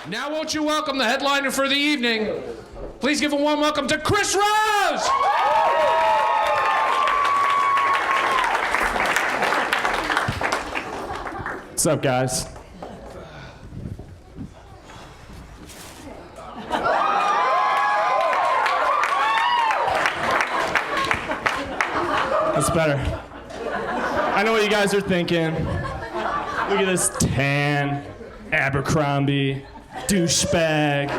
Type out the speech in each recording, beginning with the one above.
Now won't you welcome the headliner for the evening. Please give a warm welcome to Chris Rose! What's up, guys? That's better. I know what you guys are thinking. Look at this tan, Abercrombie, douchebag.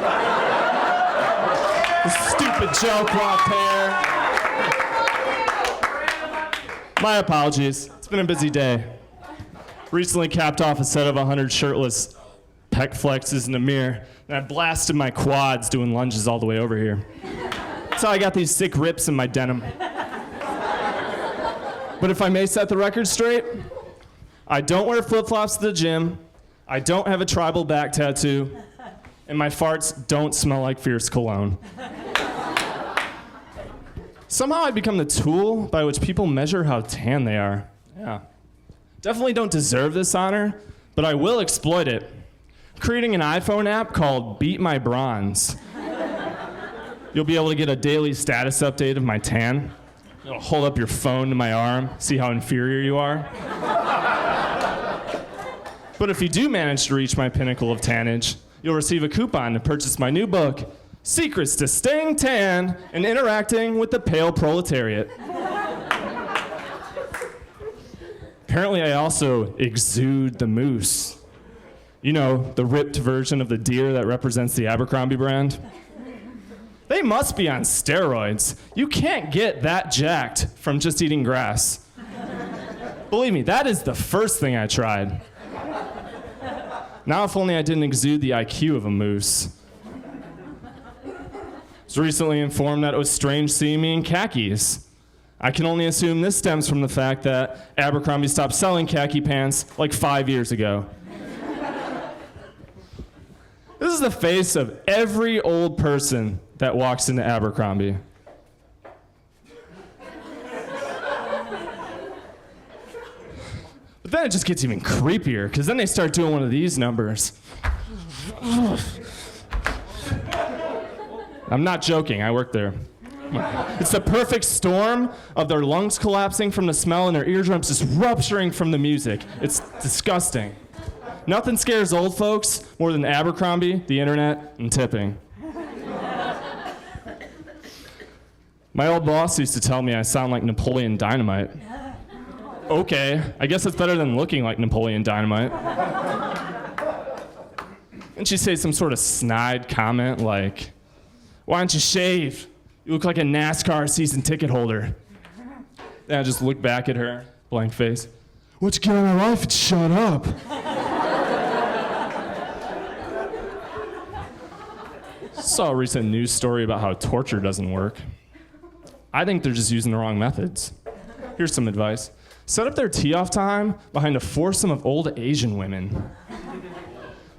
This stupid gel coiffed hair. My apologies. It's been a busy day. Recently capped off a set of 100 shirtless pec flexes in the mirror, and I blasted my quads doing lunges all the way over here. That's how I got these sick rips in my denim. But if I may set the record straight, I don't wear flip-flops to the gym, I don't have a tribal back tattoo, and my farts don't smell like Fierce cologne. Somehow I've become the tool by which people measure how tan they are. Yeah. Definitely don't deserve this honor, but I will exploit it. Creating an iPhone app called Beat My Bronze. You'll be able to get a daily status update of my tan. It'll hold up your phone to my arm, see how inferior you are. But if you do manage to reach my pinnacle of tannage, you'll receive a coupon to purchase my new book, Secrets to Staying Tan and Interacting with the Pale Proletariat. Apparently, I also exude the moose. You know, the ripped version of the deer that represents the Abercrombie brand. They must be on steroids. You can't get that jacked from just eating grass. Believe me, that is the first thing I tried. Now, if only I didn't exude the IQ of a moose. I was recently informed that it was strange seeing me in khakis. I can only assume this stems from the fact that Abercrombie stopped selling khaki pants like 5 years ago. This is the face of every old person that walks into Abercrombie. But then it just gets even creepier, because then they start doing one of these numbers. I'm not joking, I work there. It's the perfect storm of their lungs collapsing from the smell and their eardrums just rupturing from the music. It's disgusting. Nothing scares old folks more than Abercrombie, the internet, and tipping. My old boss used to tell me I sound like Napoleon Dynamite. Okay, I guess it's better than looking like Napoleon Dynamite. And she'd say some sort of snide comment like, "Why don't you shave? You look like a NASCAR season ticket holder." And I just look back at her, blank face. "What'd you get out of my life and shut up?" Saw a recent news story about how torture doesn't work. I think they're just using the wrong methods. Here's some advice. Set up their tee-off time behind a foursome of old Asian women.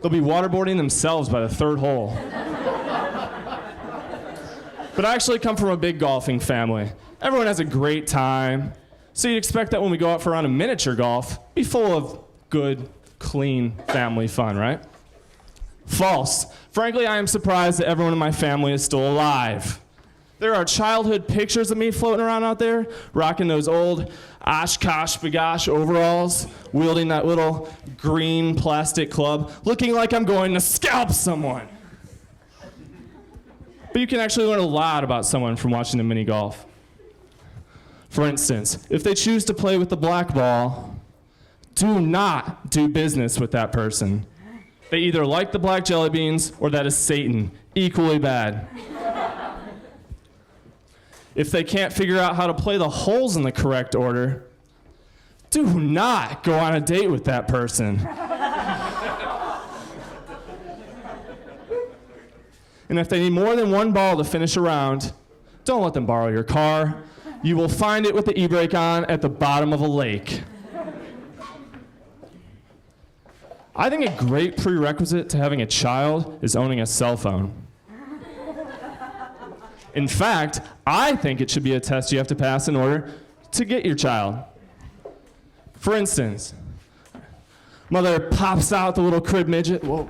They'll be waterboarding themselves by the third hole. But I actually come from a big golfing family. Everyone has a great time. So you'd expect that when we go out for a round of miniature golf, be full of good, clean family fun, right? False. Frankly, I am surprised that everyone in my family is still alive. There are childhood pictures of me floating around out there, rocking those old Oshkosh Bagosh overalls, wielding that little green plastic club, looking like I'm going to scalp someone. But you can actually learn a lot about someone from watching them mini golf. For instance, if they choose to play with the black ball, do not do business with that person. They either like the black jelly beans or that is Satan, equally bad. If they can't figure out how to play the holes in the correct order, do not go on a date with that person. And if they need more than one ball to finish a round, don't let them borrow your car. You will find it with the e-brake on at the bottom of a lake. I think a great prerequisite to having a child is owning a cell phone. In fact, I think it should be a test you have to pass in order to get your child. For instance, mother pops out the little crib midget. Whoa.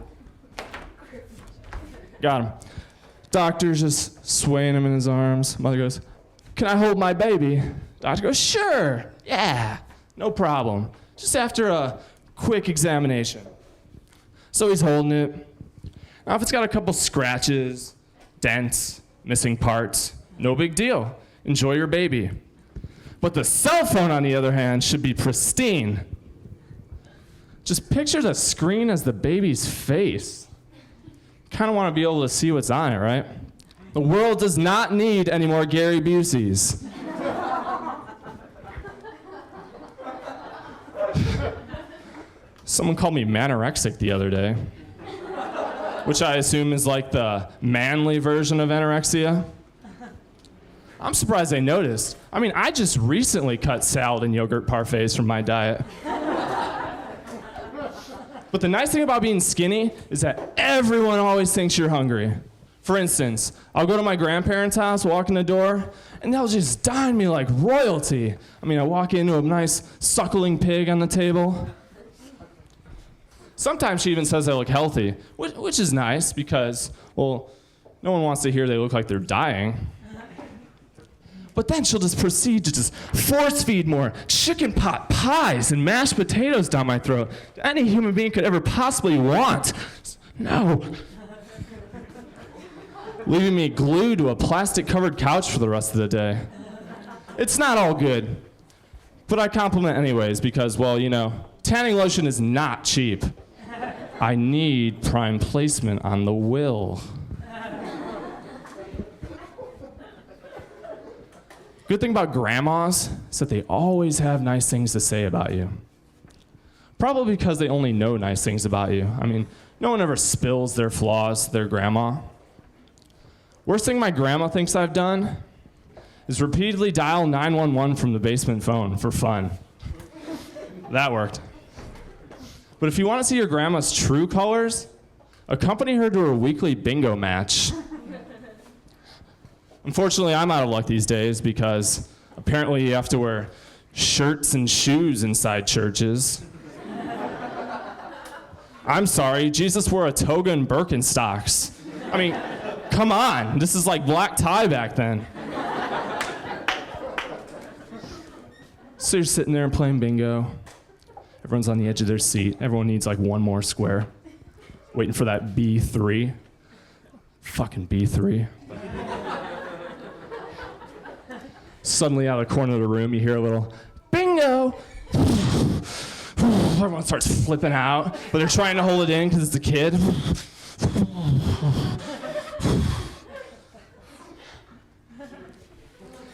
Got him. Doctor's just swaying him in his arms. Mother goes, "Can I hold my baby?" Doctor goes, "Sure, yeah, no problem. Just after a quick examination." So he's holding it. Now if it's got a couple scratches, dents, missing parts, no big deal. Enjoy your baby. But the cell phone, on the other hand, should be pristine. Just picture the screen as the baby's face. Kind of want to be able to see what's on it, right? The world does not need any more Gary Buseys. Someone called me manorexic the other day, which I assume is like the manly version of anorexia. I'm surprised they noticed. I mean, I just recently cut salad and yogurt parfaits from my diet. But the nice thing about being skinny is that everyone always thinks you're hungry. For instance, I'll go to my grandparents' house, walk in the door, and they'll just dine me like royalty. I mean, I walk into a nice suckling pig on the table. Sometimes she even says I look healthy, which is nice because, well, no one wants to hear they look like they're dying. But then she'll just proceed to just force feed more chicken pot pies and mashed potatoes down my throat than any human being could ever possibly want. No. Leaving me glued to a plastic-covered couch for the rest of the day. It's not all good. But I compliment anyways because, well, you know, tanning lotion is not cheap. I need prime placement on the will. Good thing about grandmas is that they always have nice things to say about you. Probably because they only know nice things about you. I mean, no one ever spills their flaws to their grandma. Worst thing my grandma thinks I've done is repeatedly dial 911 from the basement phone for fun. That worked. But if you want to see your grandma's true colors, accompany her to her weekly bingo match. Unfortunately, I'm out of luck these days because apparently you have to wear shirts and shoes inside churches. I'm sorry, Jesus wore a toga and Birkenstocks. I mean, come on, this is like black tie back then. So you're sitting there and playing bingo. Everyone's on the edge of their seat. Everyone needs like one more square. Waiting for that B3. Fucking B3. Suddenly out of the corner of the room, you hear a little bingo. Everyone starts flipping out, but they're trying to hold it in because it's a kid.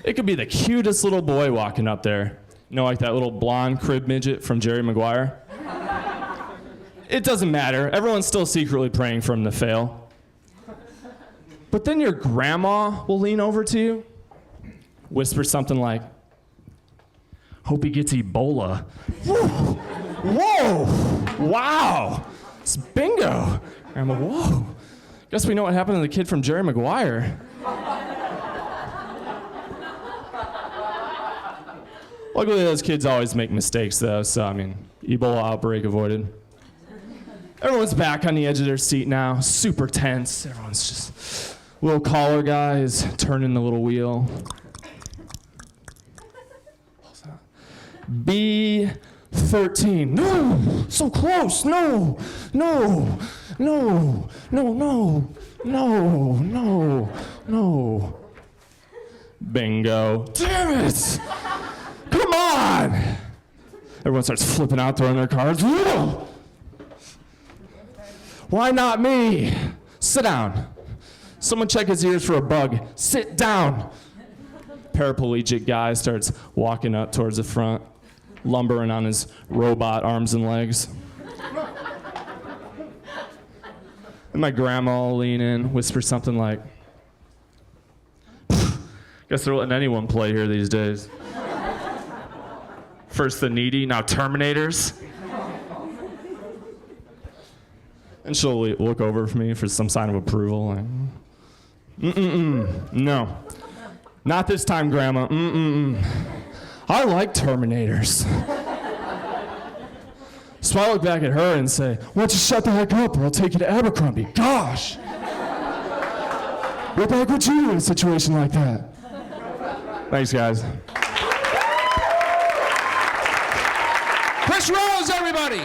It could be the cutest little boy walking up there. You know, like that little blonde crib midget from Jerry Maguire? It doesn't matter. Everyone's still secretly praying for him to fail. But then your grandma will lean over to you, whisper something like, "Hope he gets Ebola." Whoa! Wow! It's bingo! Grandma, whoa! Guess we know what happened to the kid from Jerry Maguire. Luckily, those kids always make mistakes, though, so, I mean, Ebola outbreak avoided. Everyone's back on the edge of their seat now, super tense. Everyone's just, little collar guy is turning the little wheel. B13. No! So close! No! No! No! No! No! No! No! No! Bingo. Damn it! Come on! Everyone starts flipping out, throwing their cards. Whoa! Why not me? Sit down. Someone check his ears for a bug. Sit down. Paraplegic guy starts walking up towards the front, lumbering on his robot arms and legs. And my grandma will lean in, whisper something like, "Guess they're letting anyone play here these days. First the needy, now Terminators." And she'll look over for me for some sign of approval. Like, no. Not this time, Grandma. I like Terminators. So I look back at her and say, "Why don't you shut the heck up or I'll take you to Abercrombie." Gosh. What the heck would you do in a situation like that? Thanks, guys. Chris Rose, everybody!